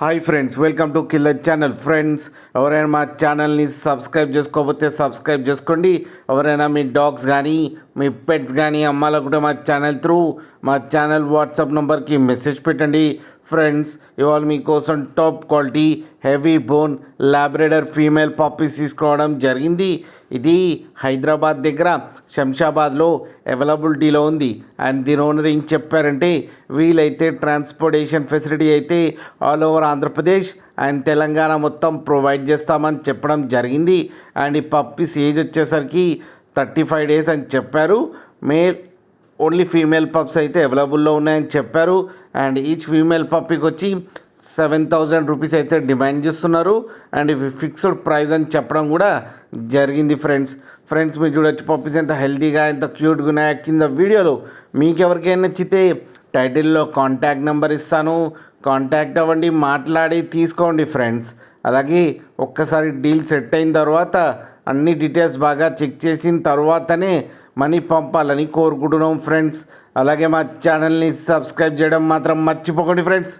Hi friends, welcome to killer channel. Friends, ఎవరైనా మా ఛానల్ని సబ్స్క్రైబ్ చేసుకోకపోతే సబ్స్క్రైబ్ చేసుకోండి. ఎవరైనా మీ డాగ్స్ కానీ మీ పెట్స్ కానీ అమ్మాలనుకుంటే మా ఛానల్ త్రూ మా ఛానల్ వాట్సాప్ నెంబర్కి మెసేజ్ పెట్టండి. ఫ్రెండ్స్, ఇవాళ మీకోసం top quality heavy bone Labrador female puppies తీసుకోవడం జరిగింది. ఇది హైదరాబాద్ దగ్గర శంషాబాద్లో అవైలబిలిటీలో ఉంది. అండ్ దీని ఓనర్ ఏం చెప్పారంటే, వీలైతే ట్రాన్స్పోర్టేషన్ ఫెసిలిటీ అయితే all over Andhra Pradesh and Telangana మొత్తం ప్రొవైడ్ చేస్తామని చెప్పడం జరిగింది. అండ్ ఈ పప్పీస్ ఏజ్ వచ్చేసరికి 35 days అని చెప్పారు. మేల్ ఓన్లీ ఫీమేల్ పప్స్ అయితే అవైలబుల్లో ఉన్నాయని చెప్పారు. అండ్ ఈచ్ ఫీమేల్ పప్పీకి వచ్చి 7,000 రూపీస్ అయితే డిమాండ్ చేస్తున్నారు. అండ్ ఇవి ఫిక్స్డ్ ప్రైస్ అని చెప్పడం కూడా జరిగింది. ఫ్రెండ్స్ మీరు చూడొచ్చు పప్పీస్ ఎంత హెల్తీగా ఎంత క్యూట్గా ఉన్నాయో. కింద వీడియోలో మీకు ఎవరికైనా నచ్చితే టైటిల్లో కాంటాక్ట్ నెంబర్ ఇస్తాను, కాంటాక్ట్ అవ్వండి, మాట్లాడి తీసుకోండి ఫ్రెండ్స్. అలాగే ఒక్కసారి డీల్ సెట్ అయిన తర్వాత అన్ని డీటెయిల్స్ బాగా చెక్ చేసిన తర్వాతనే మనీ పంపాలని కోరుకుంటున్నాం ఫ్రెండ్స్. అలాగే మా ఛానల్ని సబ్స్క్రైబ్ చేయడం మాత్రం మర్చిపోకండి ఫ్రెండ్స్.